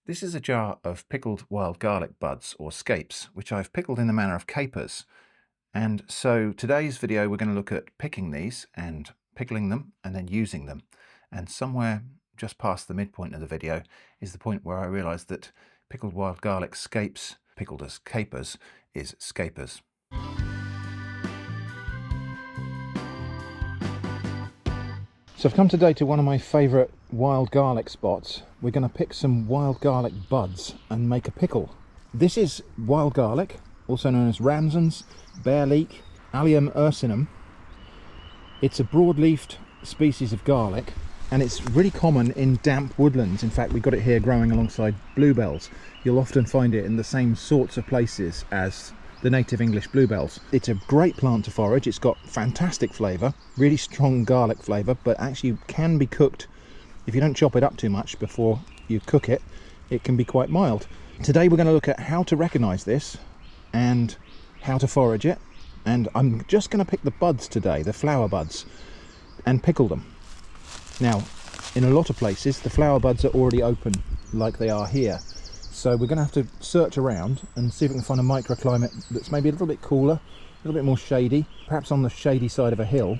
This is a jar of pickled wild garlic buds, or scapes, which I've pickled in the manner of capers. And so today's video we're going to look at picking these and pickling them and then using them. And somewhere just past the midpoint of the video is the point where I realised that pickled wild garlic scapes, pickled as capers, is scapers. So I've come today to one of my favourite wild garlic spots. We're going to pick some wild garlic buds and make a pickle. This is wild garlic, also known as ramsons, bear leek, allium ursinum. It's a broad-leafed species of garlic and it's really common in damp woodlands. In fact, we've got it here growing alongside bluebells. You'll often find it in the same sorts of places as the native English bluebells. It's a great plant to forage. It's got fantastic flavour, really strong garlic flavour, but actually can be cooked. If you don't chop it up too much before you cook it, it can be quite mild. Today we're going to look at how to recognise this and how to forage it, and I'm just going to pick the buds today, the flower buds, and pickle them. Now, in a lot of places the flower buds are already open like they are here. So we're going to have to search around and see if we can find a microclimate that's maybe a little bit cooler, a little bit more shady, perhaps on the shady side of a hill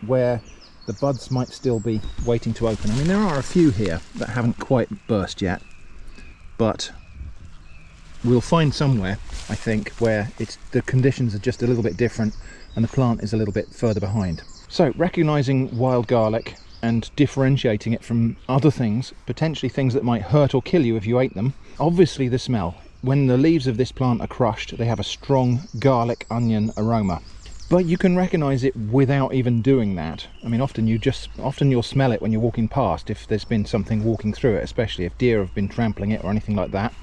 where the buds might still be waiting to open. I mean, there are a few here that haven't quite burst yet, but we'll find somewhere, I think, where the conditions are just a little bit different and the plant is a little bit further behind. So recognising wild garlic and differentiating it from other things, potentially things that might hurt or kill you if you ate them. Obviously the smell. When the leaves of this plant are crushed, they have a strong garlic onion aroma. But you can recognise it without even doing that. I mean, often you'll smell it when you're walking past, if there's been something walking through it, especially if deer have been trampling it or anything like that,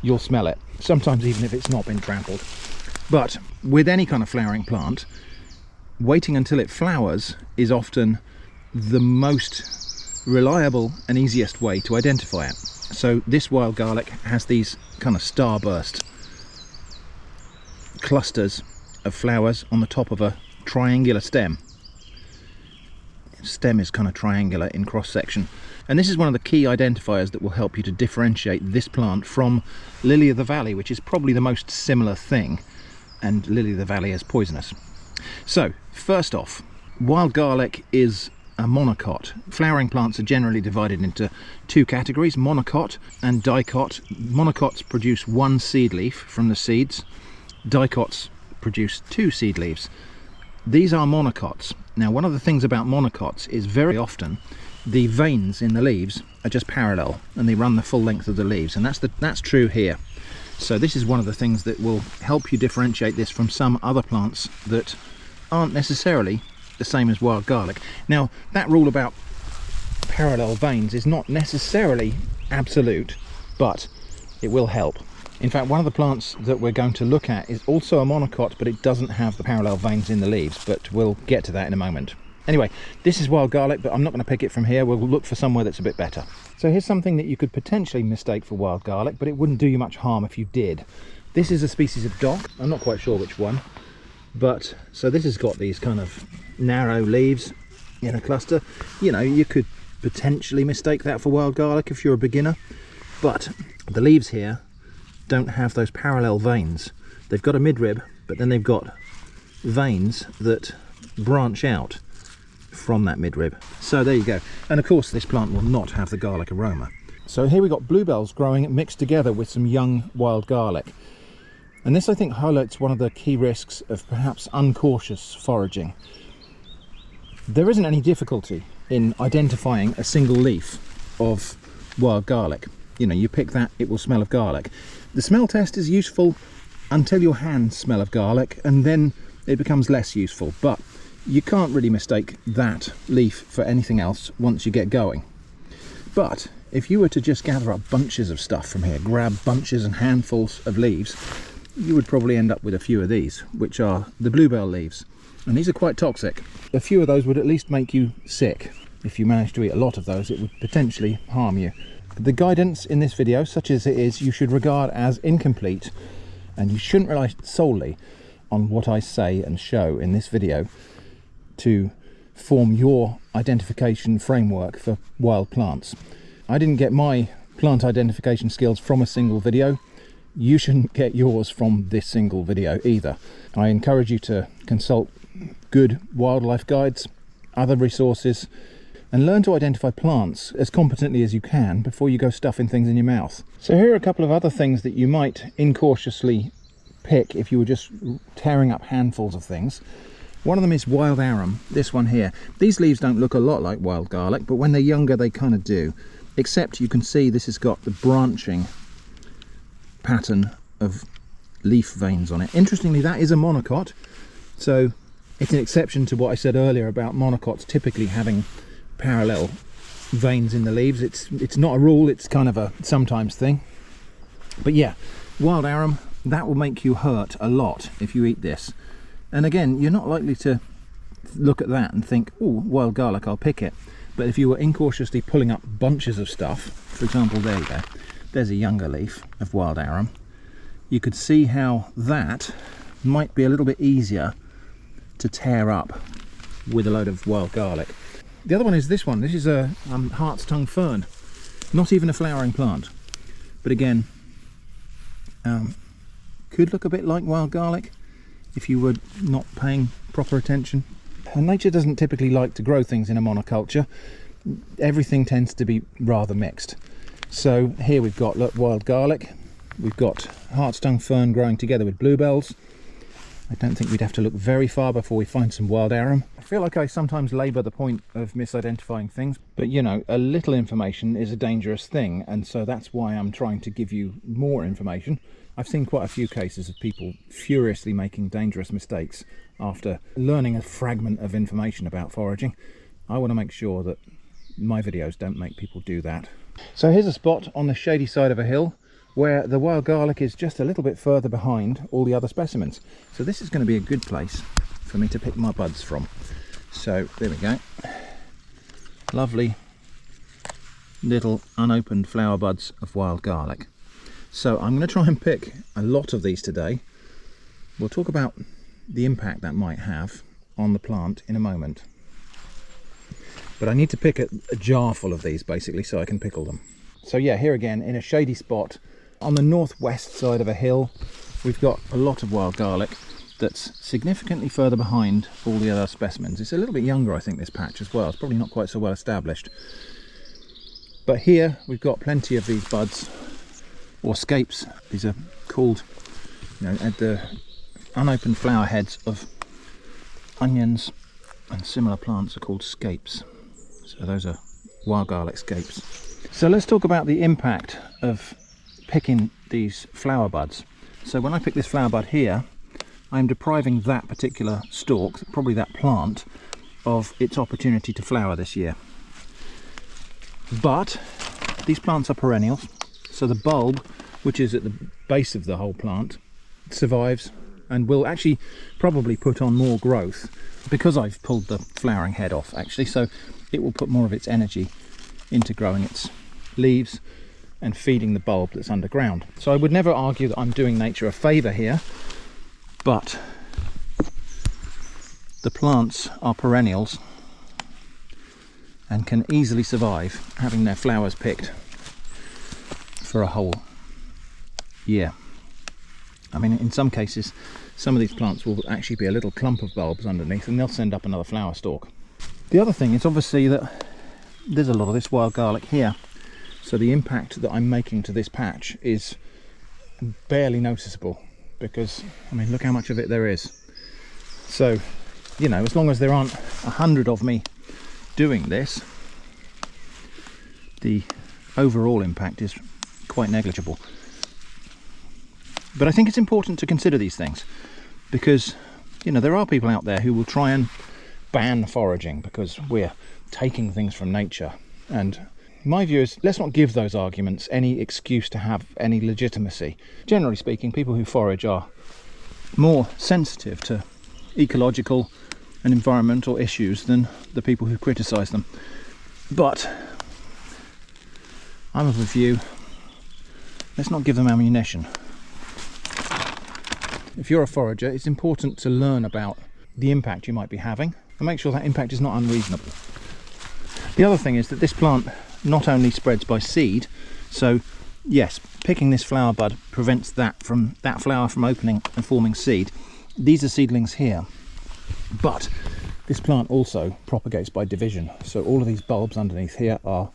you'll smell it. Sometimes even if it's not been trampled. But with any kind of flowering plant, waiting until it flowers is often the most reliable and easiest way to identify it. So this wild garlic has these kind of starburst clusters of flowers on the top of a triangular stem. Stem is kind of triangular in cross section, and this is one of the key identifiers that will help you to differentiate this plant from lily of the valley, which is probably the most similar thing, and lily of the valley is poisonous. So first off, wild garlic is a monocot. Flowering plants are generally divided into two categories, monocot and dicot. Monocots produce one seed leaf from the seeds. Dicots produce two seed leaves. These are monocots. Now, one of the things about monocots is very often the veins in the leaves are just parallel and they run the full length of the leaves, and that's true here. So this is one of the things that will help you differentiate this from some other plants that aren't necessarily the same as wild garlic. Now, that rule about parallel veins is not necessarily absolute, but it will help. In fact, one of the plants that we're going to look at is also a monocot, but it doesn't have the parallel veins in the leaves, but we'll get to that in a moment. Anyway, this is wild garlic, but I'm not going to pick it from here. We'll look for somewhere that's a bit better. So here's something that you could potentially mistake for wild garlic, but it wouldn't do you much harm if you did. This is a species of dock. I'm not quite sure which one, but so this has got these kind of narrow leaves in a cluster. You know, you could potentially mistake that for wild garlic if you're a beginner, but the leaves here don't have those parallel veins. They've got a midrib, but then they've got veins that branch out from that midrib. So there you go. And of course this plant will not have the garlic aroma. So here we've got bluebells growing mixed together with some young wild garlic. And this, I think, highlights one of the key risks of perhaps uncautious foraging. There isn't any difficulty in identifying a single leaf of wild garlic. You know, you pick that, it will smell of garlic. The smell test is useful until your hands smell of garlic, and then it becomes less useful. But you can't really mistake that leaf for anything else once you get going. But if you were to just gather up bunches of stuff from here, grab bunches and handfuls of leaves, you would probably end up with a few of these, which are the bluebell leaves. And these are quite toxic. A few of those would at least make you sick. If you manage to eat a lot of those, it would potentially harm you. The guidance in this video, such as it is, you should regard as incomplete, and you shouldn't rely solely on what I say and show in this video to form your identification framework for wild plants. I didn't get my plant identification skills from a single video, you shouldn't get yours from this single video either. I encourage you to consult good wildlife guides, other resources, and learn to identify plants as competently as you can before you go stuffing things in your mouth. So here are a couple of other things that you might incautiously pick if you were just tearing up handfuls of things. One of them is wild arum, this one here. These leaves don't look a lot like wild garlic, but when they're younger they kind of do, except you can see this has got the branching pattern of leaf veins on it. Interestingly, that is a monocot, so it's an exception to what I said earlier about monocots typically having parallel veins in the leaves. It's not a rule, it's kind of a sometimes thing. But yeah, wild arum, that will make you hurt a lot if you eat this. And again, you're not likely to look at that and think, oh, wild garlic, I'll pick it. But if you were incautiously pulling up bunches of stuff, for example, there you go, there's a younger leaf of wild arum, you could see how that might be a little bit easier to tear up with a load of wild garlic. The other one is this one. This is a hart's tongue fern, not even a flowering plant, but again could look a bit like wild garlic if you were not paying proper attention. And nature doesn't typically like to grow things in a monoculture. Everything tends to be rather mixed. So here we've got, look, wild garlic, we've got hart's tongue fern growing together with bluebells. I don't think we'd have to look very far before we find some wild arum. I feel like I sometimes labour the point of misidentifying things, but you know, a little information is a dangerous thing, and so that's why I'm trying to give you more information. I've seen quite a few cases of people furiously making dangerous mistakes after learning a fragment of information about foraging. I want to make sure that my videos don't make people do that. So here's a spot on the shady side of a hill where the wild garlic is just a little bit further behind all the other specimens. So this is going to be a good place for me to pick my buds from. So there we go. Lovely little unopened flower buds of wild garlic. So I'm going to try and pick a lot of these today. We'll talk about the impact that might have on the plant in a moment. But I need to pick a jar full of these basically so I can pickle them. So yeah, here again in a shady spot on the northwest side of a hill, we've got a lot of wild garlic that's significantly further behind all the other specimens. It's a little bit younger, I think, this patch as well. It's probably not quite so well established. But here we've got plenty of these buds, or scapes. These are called, you know, at the unopened flower heads of onions and similar plants are called scapes. So those are wild garlic scapes. So let's talk about the impact of picking these flower buds. So when I pick this flower bud here, I'm depriving that particular stalk, probably that plant, of its opportunity to flower this year. But these plants are perennials, so the bulb, which is at the base of the whole plant, survives and will actually probably put on more growth because I've pulled the flowering head off actually, so it will put more of its energy into growing its leaves and feeding the bulb that's underground. So I would never argue that I'm doing nature a favour here, but the plants are perennials and can easily survive having their flowers picked for a whole year. I mean, in some cases, some of these plants will actually be a little clump of bulbs underneath and they'll send up another flower stalk. The other thing is obviously that there's a lot of this wild garlic here, so the impact that I'm making to this patch is barely noticeable because, I mean, look how much of it there is. So, you know, as long as there aren't 100 of me doing this, the overall impact is quite negligible. But I think it's important to consider these things because, you know, there are people out there who will try and ban foraging because we're taking things from nature, and my view is let's not give those arguments any excuse to have any legitimacy. Generally speaking, people who forage are more sensitive to ecological and environmental issues than the people who criticise them. But I'm of the view, let's not give them ammunition. If you're a forager, it's important to learn about the impact you might be having and make sure that impact is not unreasonable. The other thing is that this plant not only spreads by seed, So yes, picking this flower bud prevents that flower from opening and forming seed. These are seedlings here, but this plant also propagates by division. So all of these bulbs underneath here are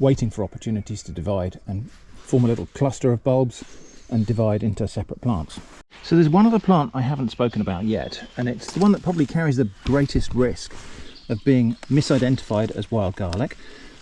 waiting for opportunities to divide and form a little cluster of bulbs and divide into separate plants. So there's one other plant I haven't spoken about yet, and it's the one that probably carries the greatest risk of being misidentified as wild garlic,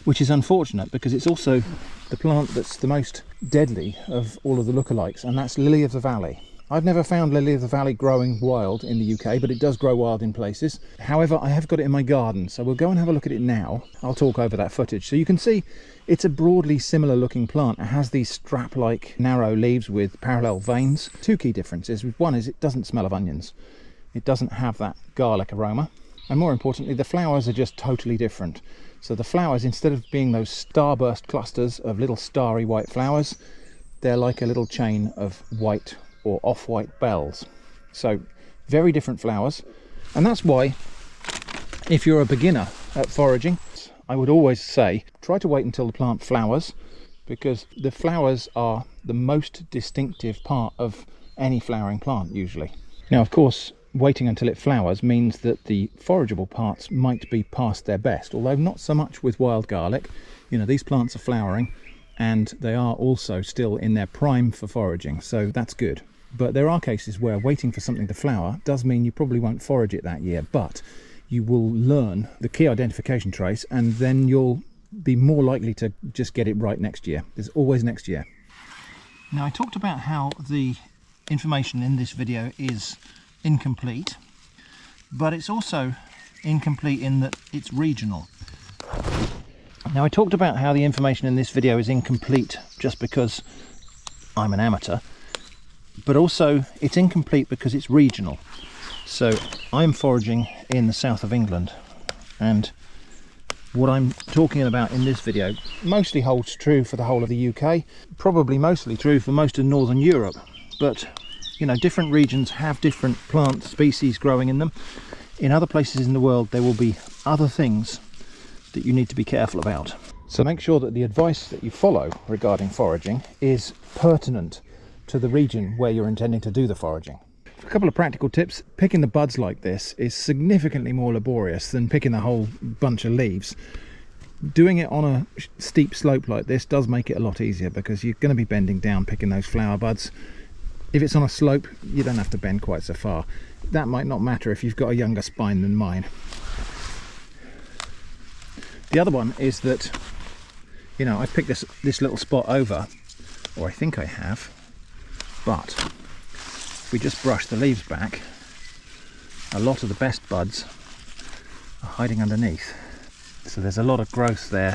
which is unfortunate because it's also the plant that's the most deadly of all of the lookalikes, and that's lily of the valley. I've never found lily of the valley growing wild in the UK, but it does grow wild in places. However, I have got it in my garden, so we'll go and have a look at it now. I'll talk over that footage. So you can see it's a broadly similar looking plant. It has these strap-like narrow leaves with parallel veins. Two key differences. One is it doesn't smell of onions. It doesn't have that garlic aroma. And more importantly, the flowers are just totally different. So the flowers, instead of being those starburst clusters of little starry white flowers, they're like a little chain of white or off-white bells. So very different flowers, and that's why if you're a beginner at foraging, I would always say try to wait until the plant flowers, because the flowers are the most distinctive part of any flowering plant usually. Now of course, waiting until it flowers means that the forageable parts might be past their best, although not so much with wild garlic. You know, these plants are flowering and they are also still in their prime for foraging, so that's good. But there are cases where waiting for something to flower does mean you probably won't forage it that year, but you will learn the key identification trace and then you'll be more likely to just get it right next year. There's always next year. Now I talked about how the information in this video is incomplete, but it's also incomplete in that it's regional. Now I talked about how the information in this video is incomplete just because I'm an amateur, but also it's incomplete because it's regional. So I'm foraging in the south of England, and what I'm talking about in this video mostly holds true for the whole of the UK, probably mostly true for most of Northern Europe, but you know, different regions have different plant species growing in them. In other places in the world there will be other things that you need to be careful about. So make sure that the advice that you follow regarding foraging is pertinent to the region where you're intending to do the foraging. A couple of practical tips. Picking the buds like this is significantly more laborious than picking the whole bunch of leaves. Doing it on a steep slope like this does make it a lot easier because you're going to be bending down picking those flower buds. If it's on a slope, you don't have to bend quite so far. That might not matter if you've got a younger spine than mine. The other one is that, you know, I picked this little spot over, or I think I have, but if we just brush the leaves back, a lot of the best buds are hiding underneath. So there's a lot of growth there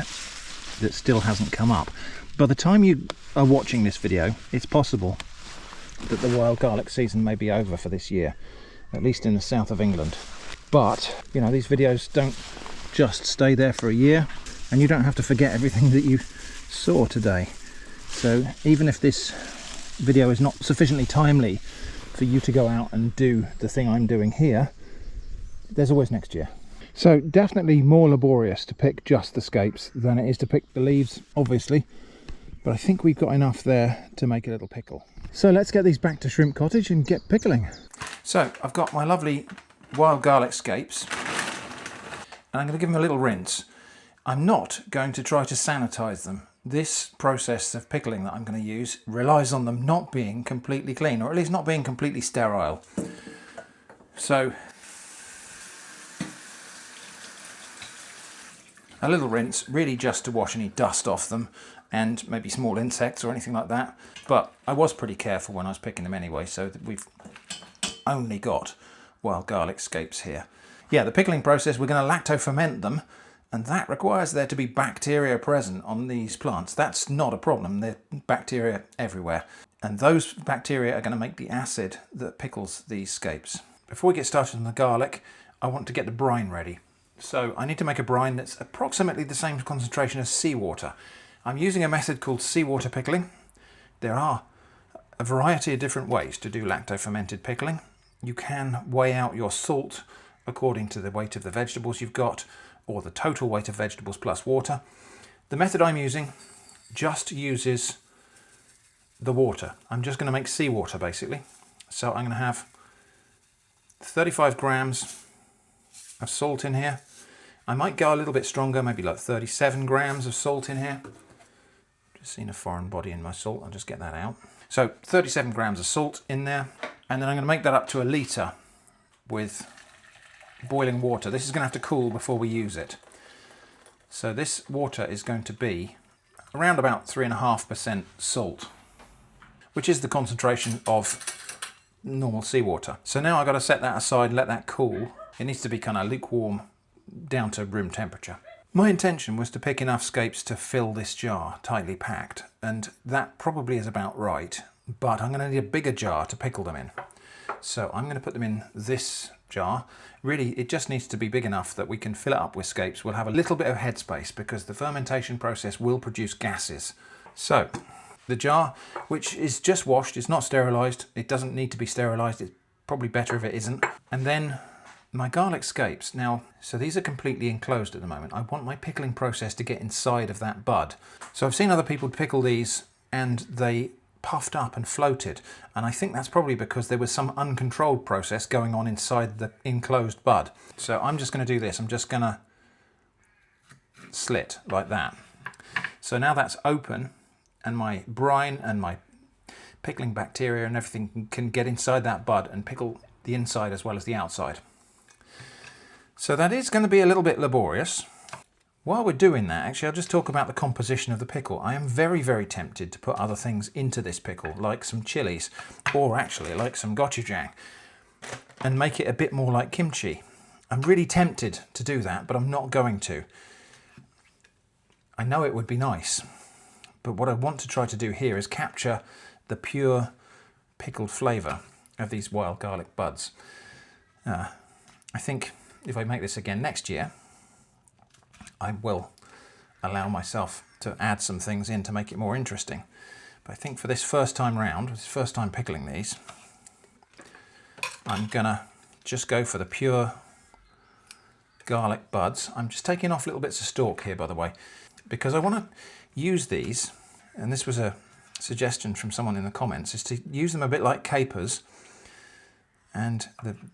that still hasn't come up. By the time you are watching this video, it's possible that the wild garlic season may be over for this year, at least in the south of England. But, you know, these videos don't just stay there for a year, and you don't have to forget everything that you saw today. So even if this video is not sufficiently timely for you to go out and do the thing I'm doing here, there's always next year. So definitely more laborious to pick just the scapes than it is to pick the leaves, obviously, but I think we've got enough there to make a little pickle. So let's get these back to Shrimp Cottage and get pickling. So I've got my lovely wild garlic scapes, and I'm going to give them a little rinse. I'm not going to try to sanitize them. This process of pickling that I'm going to use relies on them not being completely clean, or at least not being completely sterile. So a little rinse, really just to wash any dust off them and maybe small insects or anything like that. But I was pretty careful when I was picking them anyway, so that we've only got wild garlic scapes here. Yeah, the pickling process, we're going to lacto ferment them, and that requires there to be bacteria present on these plants. That's not a problem. There are bacteria everywhere, and those bacteria are going to make the acid that pickles these scapes. Before we get started on the garlic, I want to get the brine ready. So I need to make a brine that's approximately the same concentration as seawater. I'm using a method called seawater pickling. There are a variety of different ways to do lacto-fermented pickling. You can weigh out your salt according to the weight of the vegetables you've got, or the total weight of vegetables plus water. The method I'm using just uses the water. I'm just going to make seawater basically. So I'm going to have 35 grams of salt in here. I might go a little bit stronger, maybe like 37 grams of salt in here. Just seen a foreign body in my salt, I'll just get that out. So 37 grams of salt in there, and then I'm going to make that up to a litre with boiling water. This is going to have to cool before we use it. So this water is going to be around about 3.5% salt, which is the concentration of normal seawater. So now I've got to set that aside, let that cool. It needs to be kind of lukewarm down to room temperature. My intention was to pick enough scapes to fill this jar, tightly packed, and that probably is about right, but I'm going to need a bigger jar to pickle them in. So I'm going to put them in this jar. Really, it just needs to be big enough that we can fill it up with scapes. We'll have a little bit of headspace because the fermentation process will produce gases. So the jar, which is just washed, it's not sterilised, it doesn't need to be sterilised, it's probably better if it isn't. And then my garlic scapes. Now, so these are completely enclosed at the moment. I want my pickling process to get inside of that bud. So I've seen other people pickle these and they puffed up and floated, and I think that's probably because there was some uncontrolled process going on inside the enclosed bud. So I'm just going to do this. I'm just going to slit like that. So now that's open, and my brine and my pickling bacteria and everything can get inside that bud and pickle the inside as well as the outside. So that is going to be a little bit laborious. While we're doing that, actually, I'll just talk about the composition of the pickle. I am very, very tempted to put other things into this pickle, like some chilies, or actually like some gochujang, and make it a bit more like kimchi. I'm really tempted to do that, but I'm not going to. I know it would be nice, but what I want to try to do here is capture the pure pickled flavour of these wild garlic buds. I think if I make this again next year, I will allow myself to add some things in to make it more interesting. But I think for this first time round, this first time pickling these, I'm gonna just go for the pure garlic buds. I'm just taking off little bits of stalk here, by the way, because I want to use these, and this was a suggestion from someone in the comments, is to use them a bit like capers. And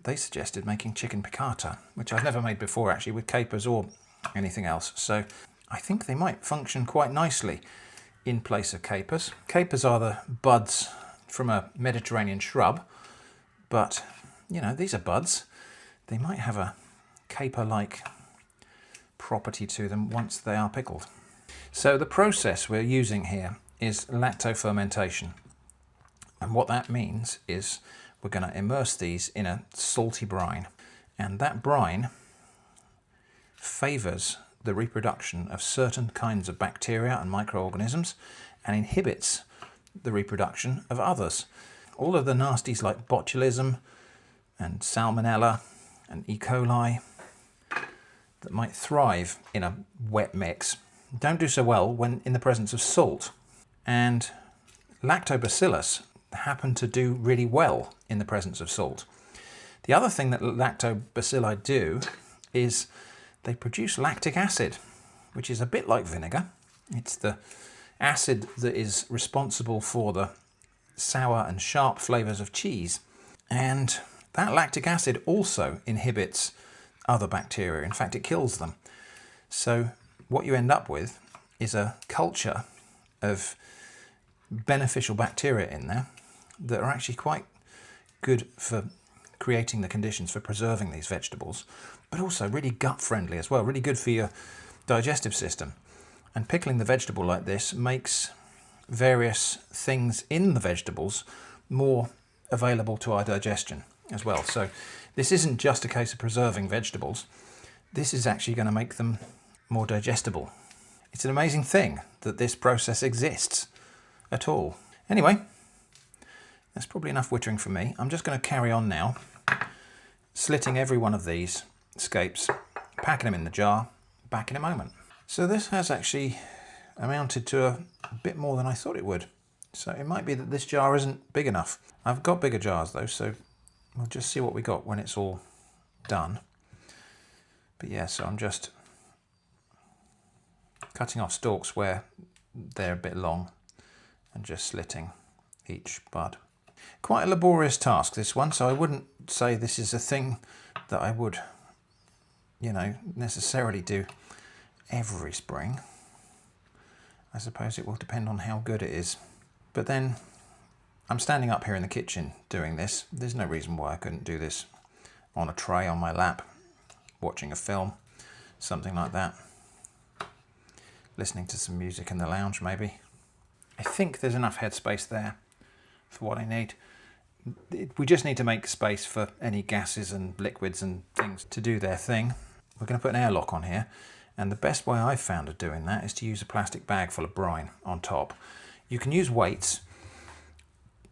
they suggested making chicken piccata, which I've never made before actually with capers or anything else. So I think they might function quite nicely in place of capers. Capers are the buds from a Mediterranean shrub, but you know, these are buds. They might have a caper-like property to them once they are pickled. So the process we're using here is lactofermentation. And what that means is we're going to immerse these in a salty brine, and that brine favours the reproduction of certain kinds of bacteria and microorganisms and inhibits the reproduction of others. All of the nasties like botulism and salmonella and E. coli that might thrive in a wet mix don't do so well when in the presence of salt. And lactobacillus happen to do really well in the presence of salt. The other thing that lactobacilli do is they produce lactic acid, which is a bit like vinegar. It's the acid that is responsible for the sour and sharp flavours of cheese. And that lactic acid also inhibits other bacteria. In fact, it kills them. So what you end up with is a culture of beneficial bacteria in there that are actually quite good for creating the conditions for preserving these vegetables, but also really gut friendly as well, really good for your digestive system. And pickling the vegetable like this makes various things in the vegetables more available to our digestion as well. So this isn't just a case of preserving vegetables, this is actually going to make them more digestible. It's an amazing thing that this process exists at all. Anyway, that's probably enough wittering for me. I'm just going to carry on now, slitting every one of these scapes, packing them in the jar, back in a moment. So this has actually amounted to a bit more than I thought it would. So it might be that this jar isn't big enough. I've got bigger jars though, so we'll just see what we got when it's all done. But yeah, so I'm just cutting off stalks where they're a bit long, and just slitting each bud. Quite a laborious task, this one, so I wouldn't say this is a thing that I would, you know, necessarily do every spring. I suppose it will depend on how good it is. But then I'm standing up here in the kitchen doing this. There's no reason why I couldn't do this on a tray on my lap, watching a film, something like that. Listening to some music in the lounge, maybe. I think there's enough headspace there for what I need. We just need to make space for any gases and liquids and things to do their thing. We're going to put an airlock on here, and the best way I've found of doing that is to use a plastic bag full of brine on top. You can use weights,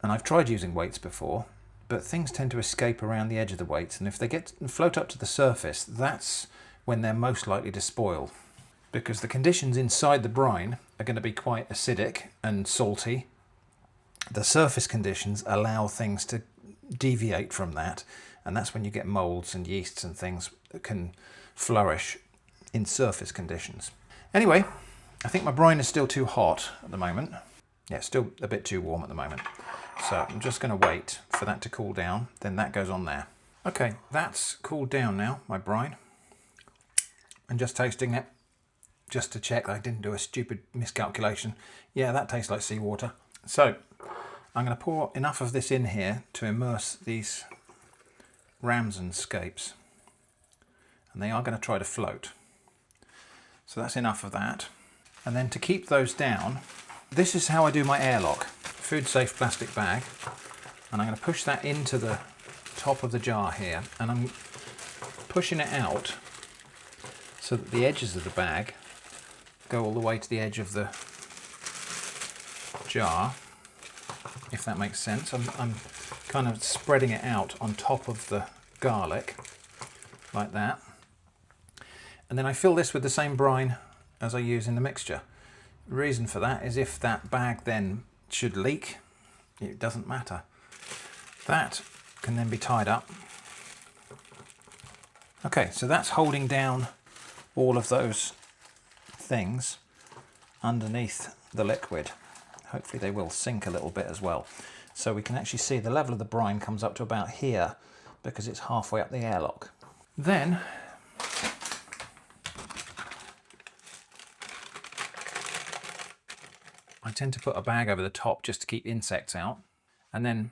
and I've tried using weights before, but things tend to escape around the edge of the weights, and if they float up to the surface, that's when they're most likely to spoil, because the conditions inside the brine are going to be quite acidic and salty. The surface conditions allow things to deviate from that, and that's when you get molds and yeasts and things that can flourish in surface conditions. Anyway, I think my brine is still too hot at the moment. Yeah, it's still a bit too warm at the moment. So I'm just going to wait for that to cool down, then that goes on there. Okay, that's cooled down now, my brine. And just tasting it, just to check that I didn't do a stupid miscalculation. Yeah, that tastes like seawater. So I'm going to pour enough of this in here to immerse these rams and scapes. And they are going to try to float. So that's enough of that. And then to keep those down, this is how I do my airlock. Food safe plastic bag. And I'm going to push that into the top of the jar here. And I'm pushing it out so that the edges of the bag go all the way to the edge of the jar, if that makes sense. I'm kind of spreading it out on top of the garlic, like that. And then I fill this with the same brine as I use in the mixture. The reason for that is if that bag then should leak, it doesn't matter. That can then be tied up. Okay, so that's holding down all of those things underneath the liquid. Hopefully they will sink a little bit as well. So we can actually see the level of the brine comes up to about here because it's halfway up the airlock. Then I tend to put a bag over the top just to keep insects out, and then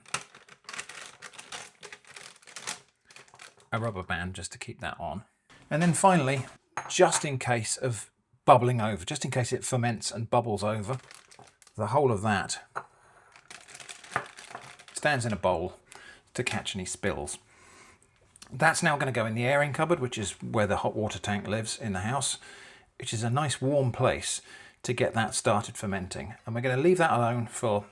a rubber band just to keep that on. And then finally, just in case of bubbling over, just in case it ferments and bubbles over, the whole of that stands in a bowl to catch any spills. That's now going to go in the airing cupboard, which is where the hot water tank lives in the house, which is a nice warm place to get that started fermenting. And we're going to leave that alone for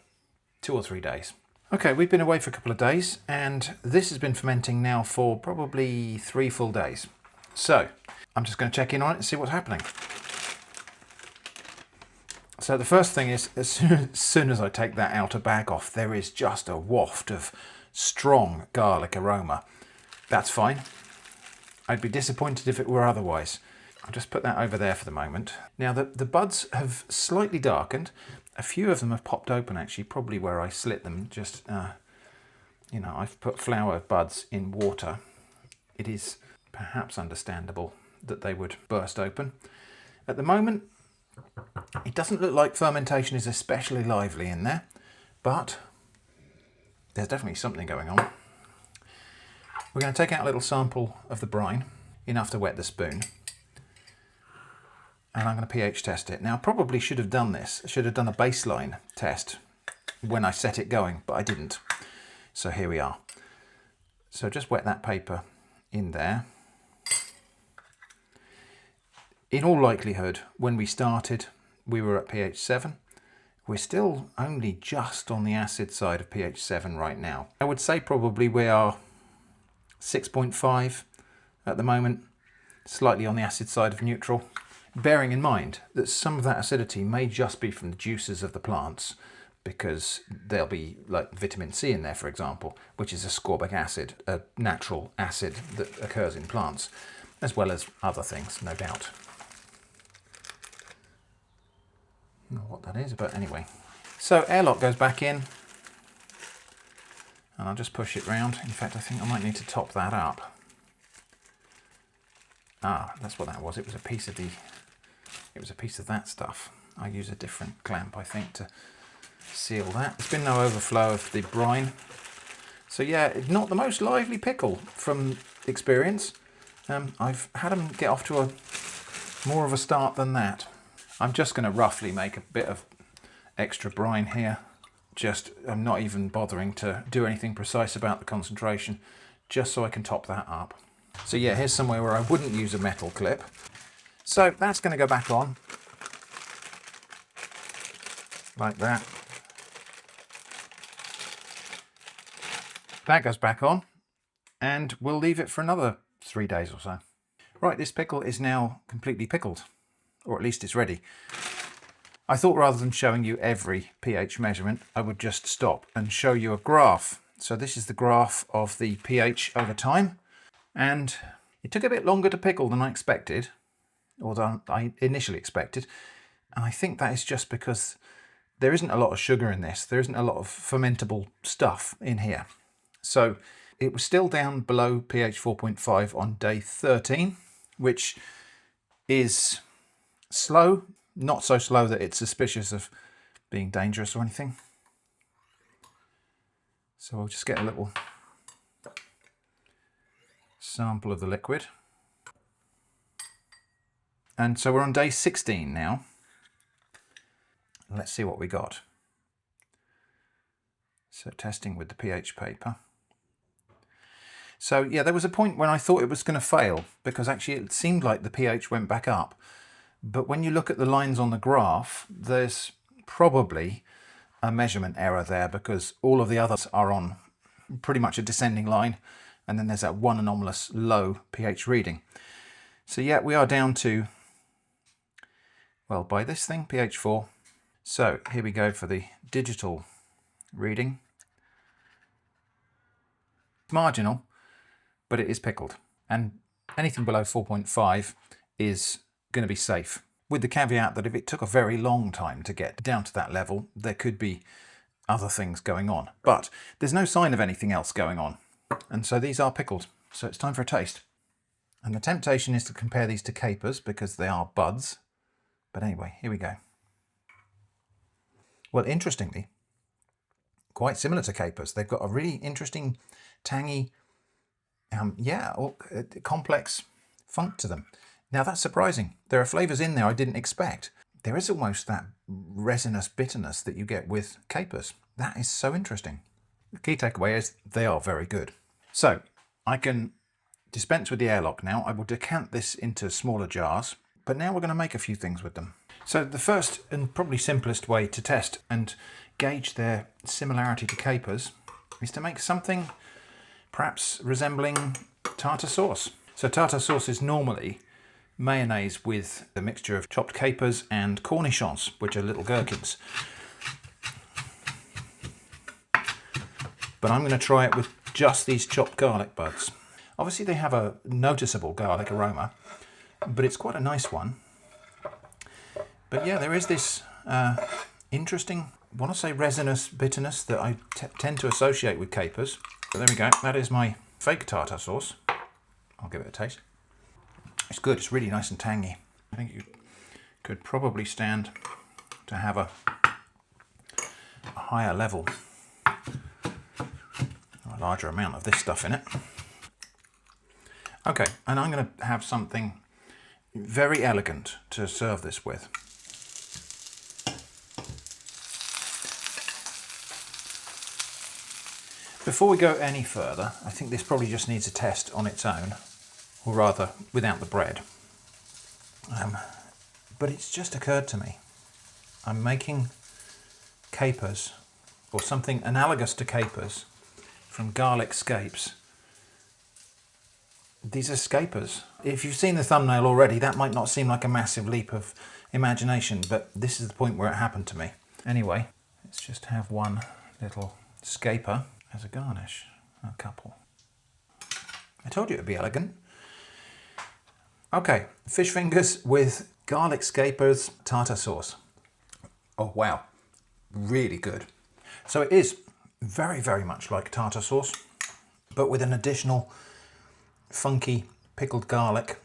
2 or 3 days. Okay, we've been away for a couple of days, and this has been fermenting now for probably 3 full days. So I'm just going to check in on it and see what's happening. So the first thing is, as soon as I take that outer bag off, there is just a waft of strong garlic aroma. That's fine. I'd be disappointed if it were otherwise. I'll just put that over there for the moment. Now the buds have slightly darkened. A few of them have popped open actually, probably where I slit them. Just, you know, I've put flower buds in water. It is perhaps understandable that they would burst open. At the moment, it doesn't look like fermentation is especially lively in there, but there's definitely something going on. We're going to take out a little sample of the brine, enough to wet the spoon, and I'm going to pH test it. Now, I probably should have done this. I should have done a baseline test when I set it going, but I didn't. So here we are. So just wet that paper in there. In all likelihood, when we started, we were at pH 7. We're still only just on the acid side of pH 7 right now. I would say probably we are 6.5 at the moment, slightly on the acid side of neutral, bearing in mind that some of that acidity may just be from the juices of the plants, because there'll be like vitamin C in there, for example, which is ascorbic acid, a natural acid that occurs in plants, as well as other things, no doubt. I don't know what that is, but anyway. So airlock goes back in, and I'll just push it round. In fact, I think I might need to top that up. Ah, that's what that was. It was a piece of that stuff. I use a different clamp, I think, to seal that. There's been no overflow of the brine. So yeah, not the most lively pickle from experience. I've had them get off to more of a start than that. I'm just going to roughly make a bit of extra brine here. I'm not even bothering to do anything precise about the concentration, just so I can top that up. So yeah, here's somewhere where I wouldn't use a metal clip. So that's going to go back on, like that. That goes back on, and we'll leave it for another 3 days or so. Right, this pickle is now completely pickled, or at least it's ready. I thought rather than showing you every pH measurement, I would just stop and show you a graph. So this is the graph of the pH over time, and it took a bit longer to pickle than I expected, or than I initially expected, and I think that is just because there isn't a lot of sugar in this. There isn't a lot of fermentable stuff in here. So it was still down below pH 4.5 on day 13, which is slow, not so slow that it's suspicious of being dangerous or anything. So I'll just get a little sample of the liquid. And so we're on day 16 now. Let's see what we got. So testing with the pH paper. So yeah, there was a point when I thought it was going to fail, because actually it seemed like the pH went back up. But when you look at the lines on the graph, there's probably a measurement error there, because all of the others are on pretty much a descending line, and then there's that one anomalous low pH reading. So yeah, we are down to, well, by this thing, pH 4. So here we go for the digital reading. It's marginal, but it is pickled, and anything below 4.5 is going to be safe, with the caveat that if it took a very long time to get down to that level, there could be other things going on. But there's no sign of anything else going on, and so these are pickled. So it's time for a taste. And the temptation is to compare these to capers because they are buds. But anyway, here we go. Well, interestingly, quite similar to capers. They've got a really interesting, tangy, complex funk to them. Now that's surprising. There are flavours in there I didn't expect. There is almost that resinous bitterness that you get with capers. That is so interesting. The key takeaway is they are very good. So I can dispense with the airlock now. I will decant this into smaller jars, but now we're going to make a few things with them. So the first and probably simplest way to test and gauge their similarity to capers is to make something perhaps resembling tartar sauce. So tartar sauce is normally mayonnaise with a mixture of chopped capers and cornichons, which are little gherkins. But I'm going to try it with just these chopped garlic buds. Obviously they have a noticeable garlic aroma, but it's quite a nice one. But yeah, there is this interesting, I want to say resinous bitterness that I tend to associate with capers. So there we go, that is my fake tartar sauce. I'll give it a taste. It's good, it's really nice and tangy. I think you could probably stand to have a higher level, a larger amount of this stuff in it. Okay, and I'm going to have something very elegant to serve this with. Before we go any further, I think this probably just needs a test on its own, or rather without the bread. But it's just occurred to me, I'm making capers, or something analogous to capers, from garlic scapes. These are scapers. If you've seen the thumbnail already, that might not seem like a massive leap of imagination, but this is the point where it happened to me. Anyway, let's just have one little scaper as a garnish, a couple. I told you it would be elegant. Okay, fish fingers with garlic scapers tartar sauce. Oh wow, really good. So it is very, very much like tartar sauce, but with an additional funky pickled garlic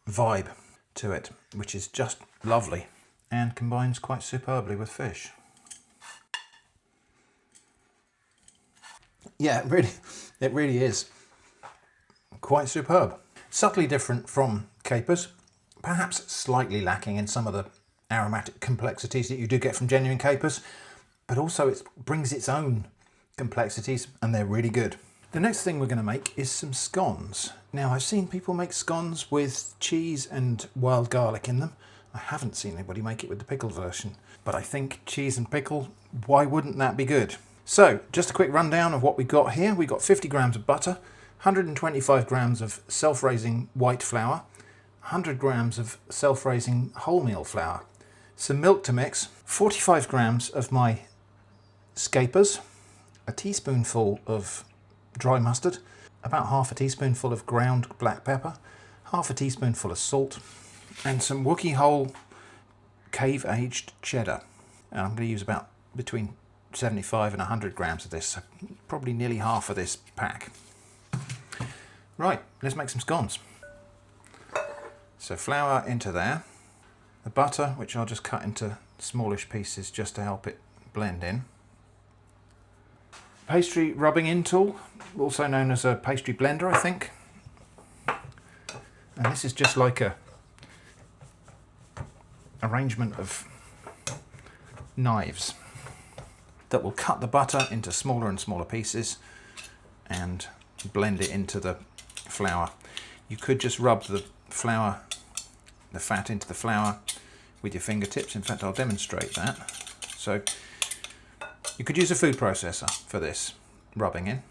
vibe to it, which is just lovely and combines quite superbly with fish. Yeah, it really is quite superb. Subtly different from capers, perhaps slightly lacking in some of the aromatic complexities that you do get from genuine capers, but also it brings its own complexities and they're really good. The next thing we're going to make is some scones. Now I've seen people make scones with cheese and wild garlic in them. I haven't seen anybody make it with the pickled version, but I think cheese and pickle, why wouldn't that be good? So just a quick rundown of what we got here. We got 50 grams of butter, 125 grams of self-raising white flour, 100 grams of self-raising wholemeal flour, some milk to mix, 45 grams of my Scapers, a teaspoonful of dry mustard, about half a teaspoonful of ground black pepper, half a teaspoonful of salt, and some Wookie whole cave-aged cheddar. And I'm going to use about between 75 and 100 grams of this, so probably nearly half of this pack. Right, let's make some scones. So flour into there, the butter, which I'll just cut into smallish pieces just to help it blend in. Pastry rubbing in tool, also known as a pastry blender, I think. And this is just like a arrangement of knives that will cut the butter into smaller and smaller pieces and blend it into the flour. You could just rub the flour, the fat into the flour with your fingertips. In fact, I'll demonstrate that. So you could use a food processor for this rubbing in,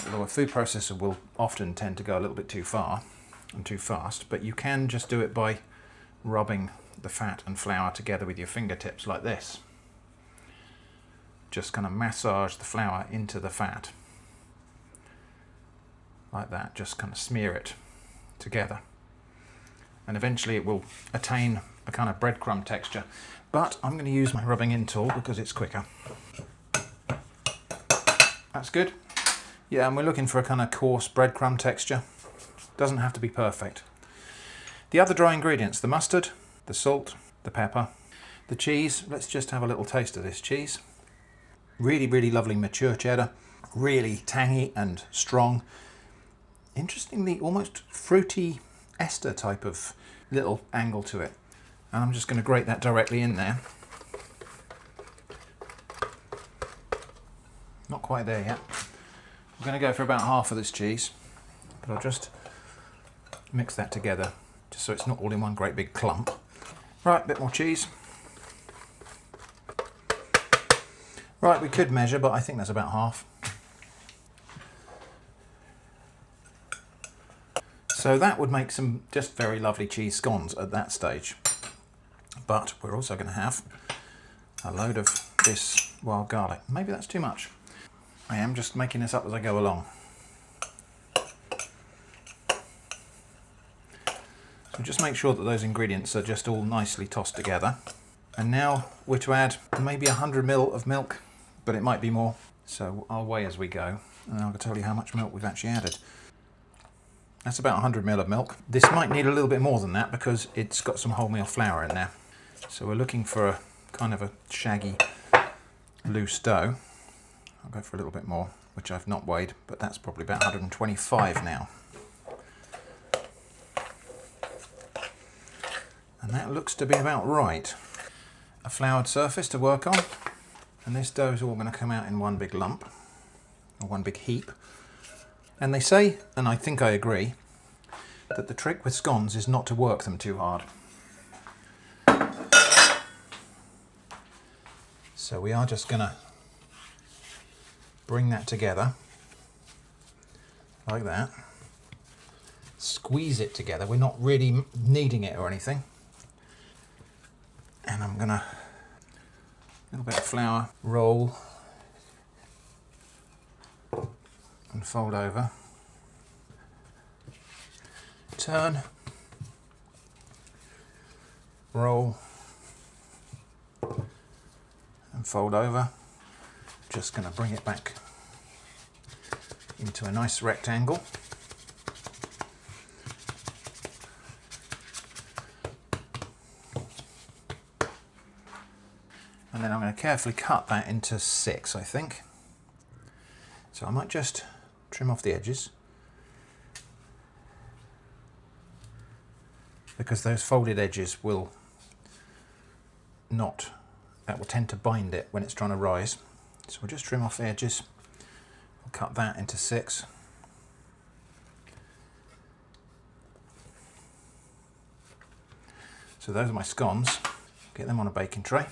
although a food processor will often tend to go a little bit too far and too fast, but you can just do it by rubbing the fat and flour together with your fingertips like this. Just kind of massage the flour into the fat like that, just kind of smear it together, and eventually it will attain a kind of breadcrumb texture. But I'm going to use my rubbing in tool because it's quicker. That's good. Yeah, and we're looking for a kind of coarse breadcrumb texture. Doesn't have to be perfect. The other dry ingredients, the mustard, the salt, the pepper, the cheese. Let's just have a little taste of this cheese. Really, really lovely mature cheddar. Really tangy and strong. Interestingly, almost fruity ester type of little angle to it. And I'm just going to grate that directly in there. Not quite there yet. I'm going to go for about half of this cheese, but I'll just mix that together just so it's not all in one great big clump. Right, a bit more cheese. Right, we could measure, but I think that's about half. So that would make some just very lovely cheese scones at that stage. But we're also going to have a load of this wild garlic. Maybe that's too much. I am just making this up as I go along. So just make sure that those ingredients are just all nicely tossed together. And now we're to add maybe 100 ml of milk, but it might be more. So I'll weigh as we go, and I'll tell you how much milk we've actually added. That's about 100 ml of milk. This might need a little bit more than that because it's got some wholemeal flour in there. So we're looking for a kind of a shaggy, loose dough. I'll go for a little bit more, which I've not weighed, but that's probably about 125 now. And that looks to be about right. A floured surface to work on, and this dough is all going to come out in one big lump, or one big heap. And they say, and I think I agree, that the trick with scones is not to work them too hard. So we are just going to bring that together, like that. Squeeze it together. We're not really kneading it or anything. And I'm going to, a little bit of flour, roll, and fold over. Turn, roll, and fold over. Just going to bring it back into a nice rectangle. And then I'm going to carefully cut that into 6, I think. So I might just trim off the edges, because those folded edges will that will tend to bind it when it's trying to rise. So we'll just trim off the edges. We'll cut that into 6. So those are my scones. Get them on a baking tray.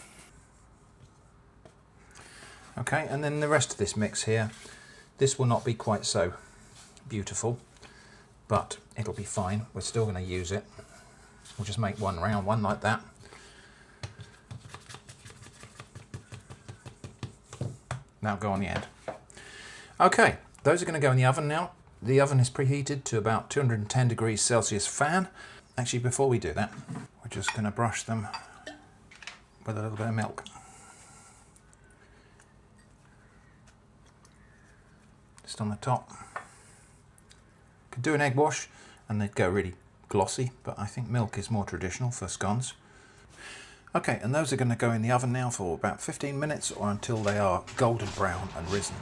Okay, and then the rest of this mix here, this will not be quite so beautiful, but it'll be fine. We're still going to use it. We'll just make one round one like that. That'll go on the end. Okay, those are going to go in the oven now. The oven is preheated to about 210 degrees Celsius fan. Actually, before we do that, we're just going to brush them with a little bit of milk. Just on the top. Could do an egg wash and they'd go really glossy, but I think milk is more traditional for scones. Okay, and those are going to go in the oven now for about 15 minutes or until they are golden brown and risen.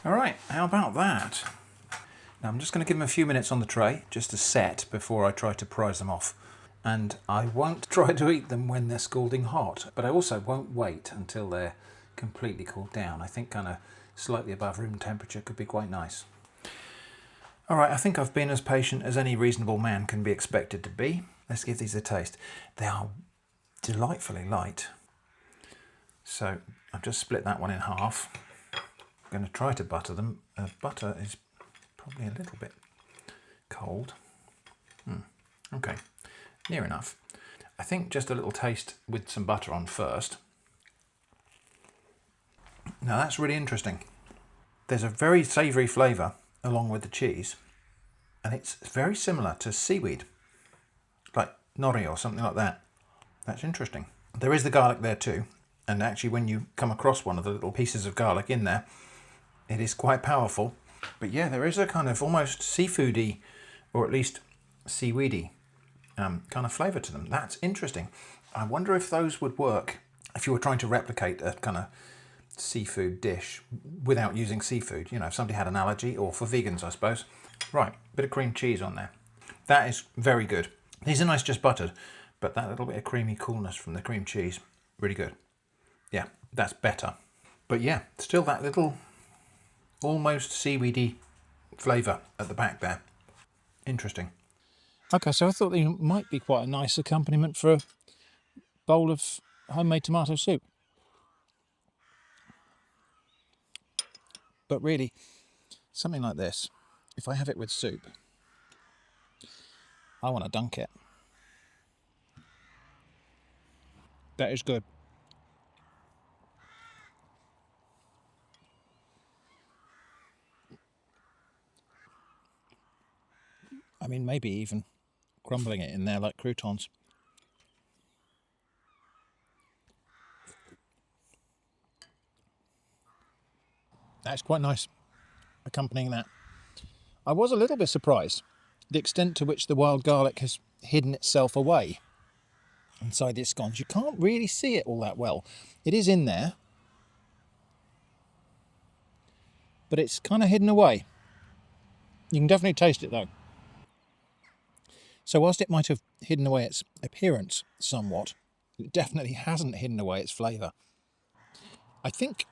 All right, how about that? Now I'm just going to give them a few minutes on the tray just to set before I try to prise them off. And I won't try to eat them when they're scalding hot, but I also won't wait until they're completely cooled down. I think kind of slightly above room temperature could be quite nice. All right, I think I've been as patient as any reasonable man can be expected to be. Let's give these a taste. They are delightfully light. So I've just split that one in half. I'm going to try to butter them. Butter is probably a little bit cold. Okay, near enough. I think just a little taste with some butter on first. Now that's really interesting. There's a very savoury flavour along with the cheese, and it's very similar to seaweed, like nori or something like that. That's interesting. There is the garlic there too, and actually when you come across one of the little pieces of garlic in there, it is quite powerful. But yeah, there is a kind of almost seafoody, or at least seaweedy kind of flavour to them. That's interesting. I wonder if those would work if you were trying to replicate a kind of seafood dish without using seafood. You know, if somebody had an allergy, or for vegans, I suppose. Right, bit of cream cheese on there. That is very good. These are nice just buttered, but that little bit of creamy coolness from the cream cheese, really good. Yeah, that's better. But yeah, still that little almost seaweedy flavour at the back there. Interesting. Okay, so I thought they might be quite a nice accompaniment for a bowl of homemade tomato soup. But really, something like this, if I have it with soup, I want to dunk it. That is good. I mean, maybe even crumbling it in there like croutons. That's quite nice, accompanying that. I was a little bit surprised the extent to which the wild garlic has hidden itself away inside these scones. You can't really see it all that well. It is in there, but it's kind of hidden away. You can definitely taste it though. So whilst it might have hidden away its appearance somewhat, it definitely hasn't hidden away its flavour. I think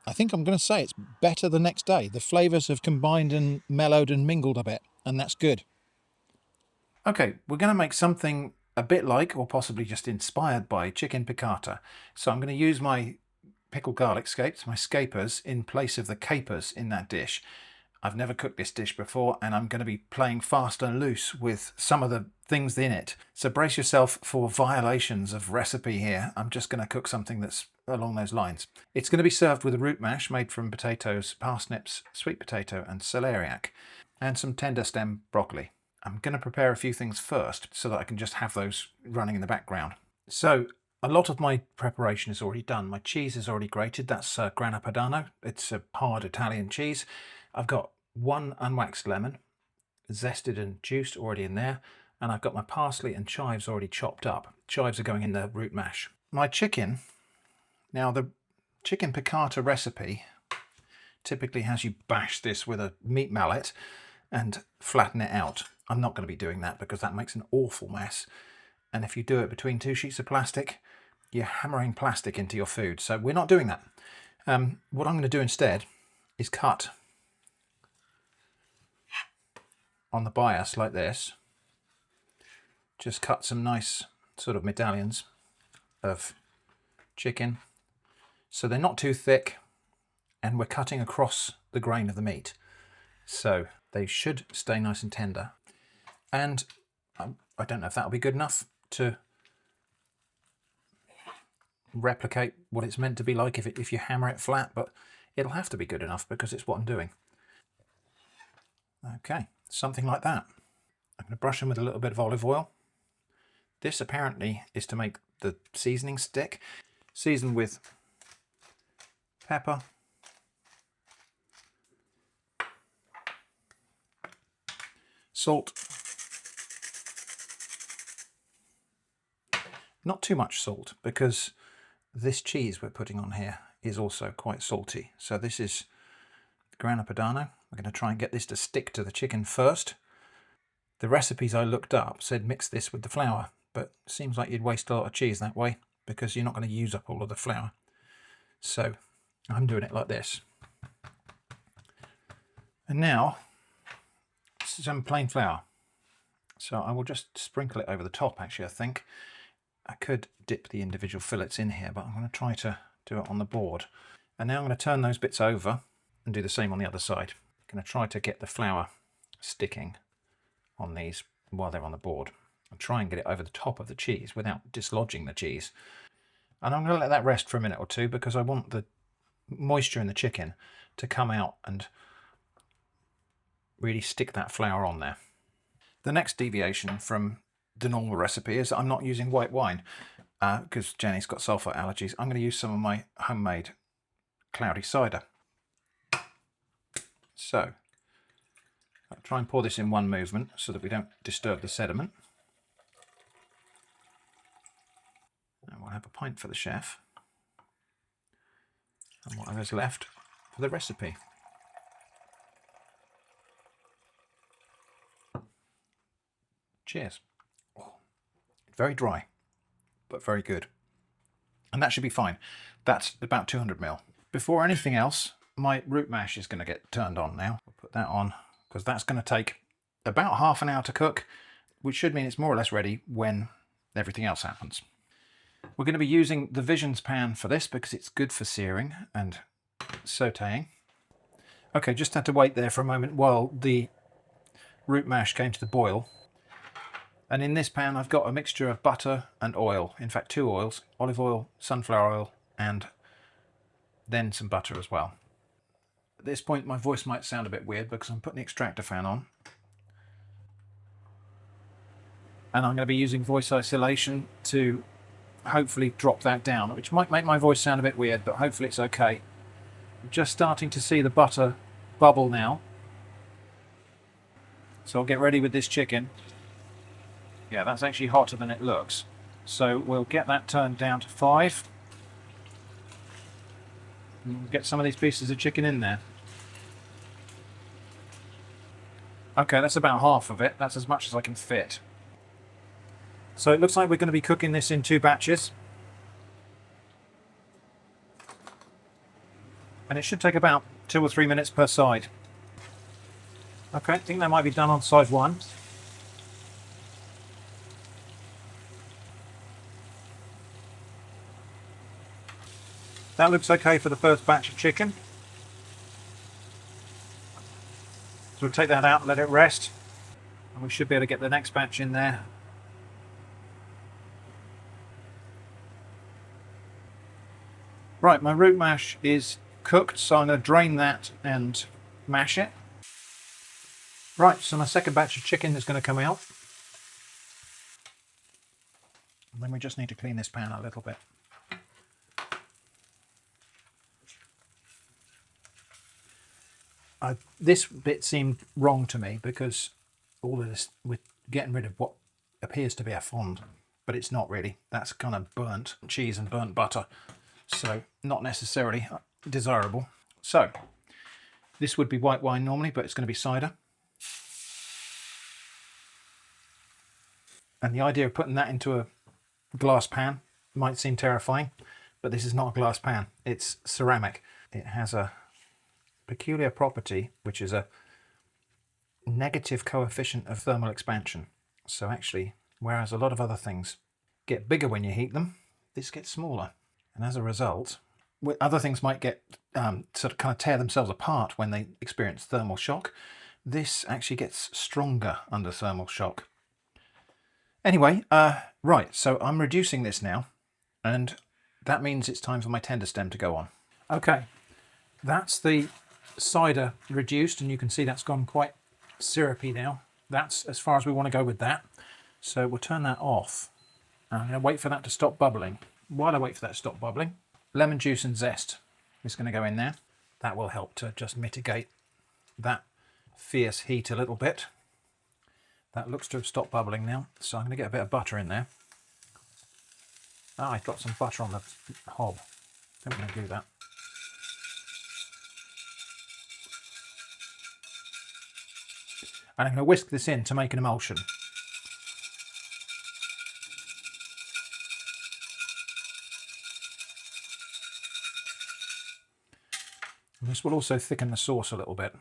I'm going to say it's better the next day. The flavours have combined and mellowed and mingled a bit, and that's good. Okay, we're going to make something a bit like, or possibly just inspired by, chicken piccata. So I'm going to use my pickled garlic scapes, my scapers, in place of the capers in that dish. I've never cooked this dish before, and I'm going to be playing fast and loose with some of the things in it. So brace yourself for violations of recipe here. I'm just going to cook something that's along those lines. It's going to be served with a root mash made from potatoes, parsnips, sweet potato and celeriac, and some tender stem broccoli. I'm going to prepare a few things first so that I can just have those running in the background. So A lot of my preparation is already done. My cheese is already grated. That's Grana Padano. It's a hard Italian cheese. I've got 1 unwaxed lemon, zested and juiced, already in there. And I've got my parsley and chives already chopped up. Chives are going in the root mash. My chicken, now the chicken piccata recipe typically has you bash this with a meat mallet and flatten it out. I'm not going to be doing that because that makes an awful mess. And if you do it between 2 sheets of plastic, you're hammering plastic into your food. So we're not doing that. What I'm going to do instead is cut on the bias like this. Just cut some nice sort of medallions of chicken. So they're not too thick, and we're cutting across the grain of the meat. So they should stay nice and tender. And I don't know if that'll be good enough to replicate what it's meant to be like if you hammer it flat, but it'll have to be good enough because it's what I'm doing. Okay, something like that. I'm going to brush them with a little bit of olive oil. This apparently is to make the seasoning stick. Season with pepper, salt, not too much salt because this cheese we're putting on here is also quite salty. So this is Grana Padano. We're going to try and get this to stick to the chicken first. The recipes I looked up said mix this with the flour, but it seems like you'd waste a lot of cheese that way because you're not going to use up all of the flour. So I'm doing it like this. And now some plain flour. So I will just sprinkle it over the top. Actually, I think I could dip the individual fillets in here, but I'm going to try to do it on the board. And now I'm going to turn those bits over and do the same on the other side. I'm going to try to get the flour sticking on these while they're on the board and try and get it over the top of the cheese without dislodging the cheese. And I'm going to let that rest for a minute or two because I want the moisture in the chicken to come out and really stick that flour on there. The next deviation from the normal recipe is I'm not using white wine because Jenny's got sulfur allergies. I'm going to use some of my homemade cloudy cider. So I'll try and pour this in one movement so that we don't disturb the sediment. And we'll have a pint for the chef and whatever's left for the recipe. Cheers. Oh, very dry, but very good. And that should be fine. That's about 200 ml. Before anything else, my root mash is going to get turned on now. I'll put that on because that's going to take about half an hour to cook, which should mean it's more or less ready when everything else happens. We're going to be using the Visions pan for this because it's good for searing and sautéing. Okay, just had to wait there for a moment while the root mash came to the boil. And in this pan I've got a mixture of butter and oil. In fact, 2 oils, olive oil, sunflower oil, and then some butter as well. At this point my voice might sound a bit weird because I'm putting the extractor fan on. And I'm going to be using voice isolation to hopefully drop that down, which might make my voice sound a bit weird, but hopefully it's okay. I'm just starting to see the butter bubble now. So I'll get ready with this chicken. Yeah, that's actually hotter than it looks. So we'll get that turned down to 5. And we'll get some of these pieces of chicken in there. Okay, that's about half of it. That's as much as I can fit. So it looks like we're going to be cooking this in 2 batches. And it should take about 2 or 3 minutes per side. Okay, I think that might be done on side 1. That looks okay for the first batch of chicken. So we'll take that out and let it rest. And we should be able to get the next batch in there. Right, my root mash is cooked, so I'm going to drain that and mash it. Right, so my second batch of chicken is going to come out. Then we just need to clean this pan a little bit. This bit seemed wrong to me because all of this, we're getting rid of what appears to be a fond, but it's not really. That's kind of burnt cheese and burnt butter, so not necessarily desirable. So this would be white wine normally, but it's going to be cider. And the idea of putting that into a glass pan might seem terrifying, but this is not a glass pan, it's ceramic. It has a peculiar property, which is a negative coefficient of thermal expansion. So actually, whereas a lot of other things get bigger when you heat them, this gets smaller. And as a result, other things might get sort of kind of tear themselves apart when they experience thermal shock. This actually gets stronger under thermal shock. Anyway, right, so I'm reducing this now, and that means it's time for my tender stem to go on. Okay, that's the cider reduced, and you can see that's gone quite syrupy now. That's as far as we want to go with that. So we'll turn that off. I'm going to wait for that to stop bubbling. While I wait for that to stop bubbling, lemon juice and zest is going to go in there. That will help to just mitigate that fierce heat a little bit. That looks to have stopped bubbling now, so I'm going to get a bit of butter in there. I got some butter on the hob. Don't want to do that. And I'm going to whisk this in to make an emulsion. And this will also thicken the sauce a little bit.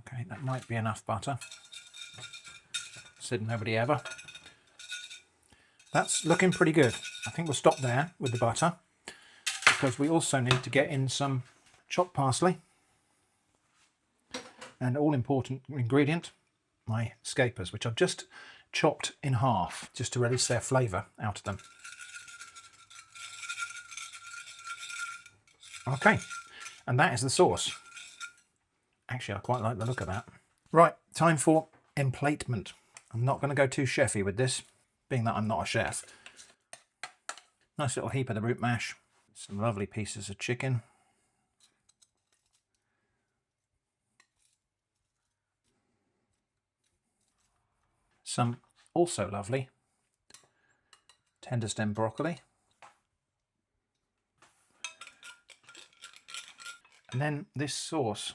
Okay, that might be enough butter. Said nobody ever. That's looking pretty good. I think we'll stop there with the butter, because we also need to get in some chopped parsley. And all important ingredient, my scapers, which I've just chopped in half, just to release their flavour out of them. Okay, and that is the sauce. Actually, I quite like the look of that. Right, time for emplatement. I'm not going to go too chefy with this, being that I'm not a chef. Nice little heap of the root mash, some lovely pieces of chicken. Some also lovely tender stem broccoli. And then this sauce.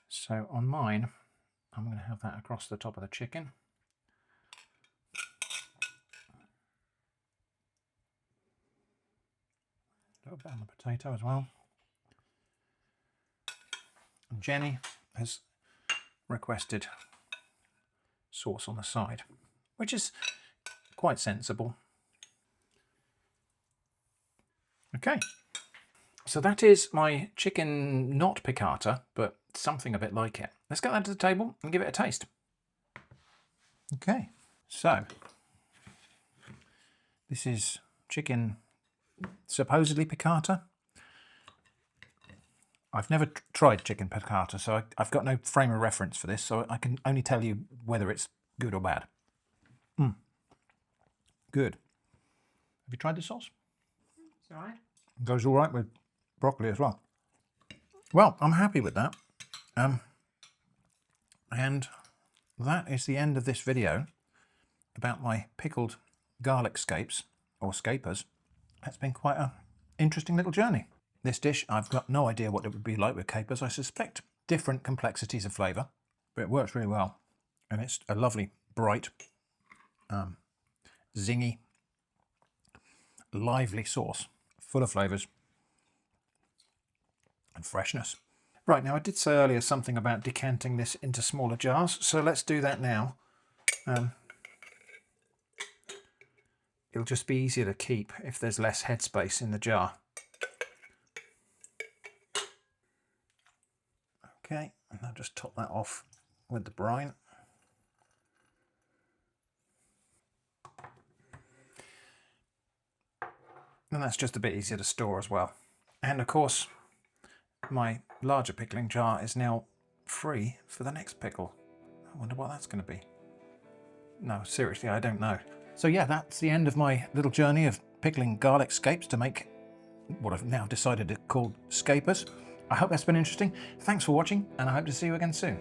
So on mine, I'm going to have that across the top of the chicken. A little bit on the potato as well. And Jenny has requested sauce on the side, which is quite sensible. Okay, so that is my chicken, not piccata, but something a bit like it. Let's get that to the table and give it a taste. Okay, so this is chicken supposedly piccata. I've never tried chicken piccata, so I've got no frame of reference for this, so I can only tell you whether it's good or bad. Good. Have you tried the sauce? It's all right. It goes all right with broccoli as well. Well, I'm happy with that. And that is the end of this video about my pickled garlic scapes, or scapers. That's been quite an interesting little journey. This dish, I've got no idea what it would be like with capers. I suspect different complexities of flavour, but it works really well. And it's a lovely, bright, zingy, lively sauce, full of flavours and freshness. Right, now I did say earlier something about decanting this into smaller jars, so let's do that now. It'll just be easier to keep if there's less headspace in the jar. Okay, and I'll just top that off with the brine. And that's just a bit easier to store as well. And of course, my larger pickling jar is now free for the next pickle. I wonder what that's going to be. No, seriously, I don't know. So yeah, that's the end of my little journey of pickling garlic scapes to make what I've now decided to call Scapers. I hope that's been interesting. Thanks for watching, and I hope to see you again soon.